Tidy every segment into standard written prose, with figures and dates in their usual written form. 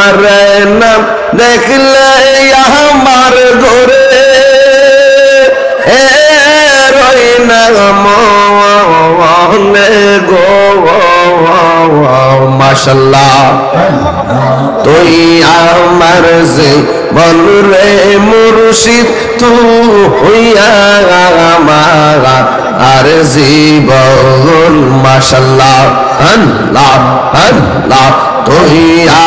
তোমার নাম দেখলে আমার ঘরে রই না মনে গো মাশাআল্লাহ তুই আমার জীবন রে মুর্শিদ তুই আমার আর জীবন মাশাআল্লাহ আল্লাহ আল্লাহ তুই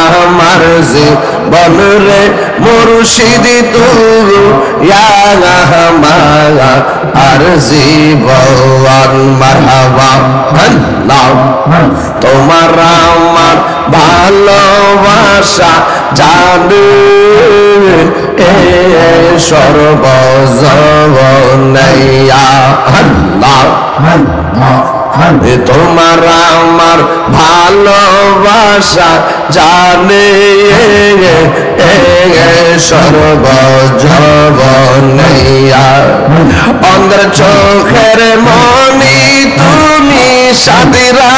আমার জীবন রে মুর্শিদ তুই আমার আর জীবন মারহাবা আল্লাহ তোমার আমার ভালোবাসা জানে সর্বজবনাইয়া আল্লাহ তোমার আমার ভালোবাসা জানে সর্বজবনাইয়া অন্ধের চোখের মনি তুমি সাদিরা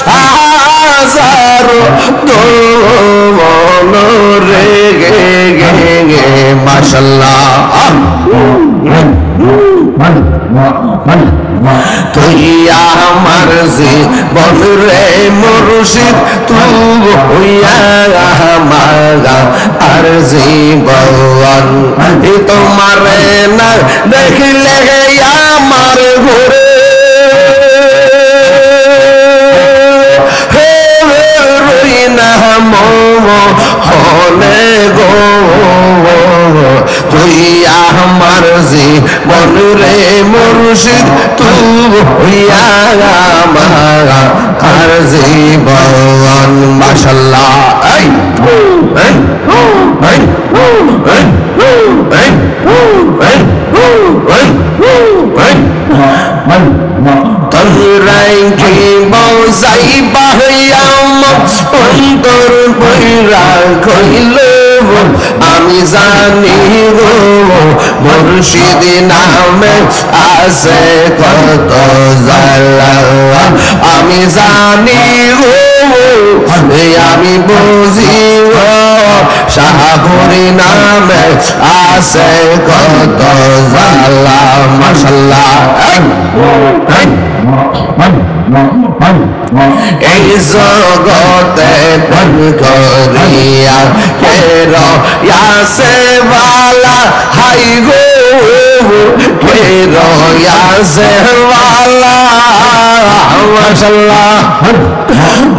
হাজারো দোমন রে গে মাশাআল্লাহ তুই আমার জীবন রে মুর্শিদ তুই আমার আর জীবন তোমার না দেখলে আমার ঘরে রই না মনে গো তুই আমার জীবন রে মুর্শিদ তুই আমার আর জীবন মাশাআল্লাহ তন্দ্রাই কি বসাই বাহিয়াম অন্তর বৈরা কইল আমি জানি গো মুর্শিদ নামে আছে কত জালা আমি জানি গো আমি বুঝি গো শাহপুরি নামে আছে কত জালা মাশাআল্লাহ এই জগতে প্রেম করিয়া কে রয়াসে বালা হাই গো কে রয়াসে বালা মাশাআল্লাহ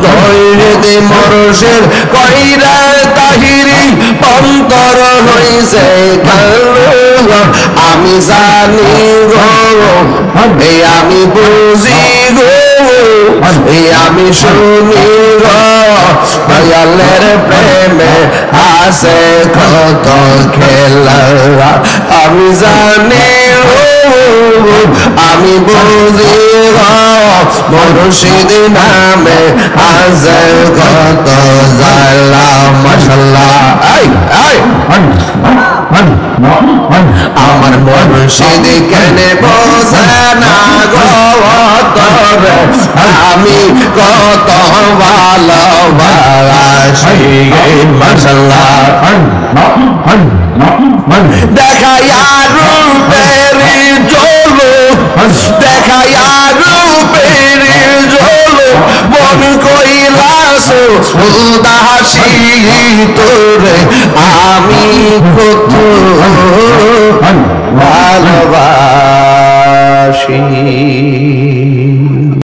দৈরে মুর্শিদ কইরা তাহিরি অন্তর হইছে কালো আমি জানি গো আমি বুঝি গো আমি শুনি গো দয়ালের প্রেমে আছে কত খেলা আমি জানি আমি বুঝি গো মুর্শিদ নামে আছে কত জালা মাশাআল্লাহ আমার মুর্শিদ কেনে বোঝে না গো তরে আমি কত ভালোবাসি মাশাআল্লাহ দেখায়া রূপের জলো দেখায়া রূপের জলো মন কইলাস উদাসী তোরে আমি কত ভালোবাসি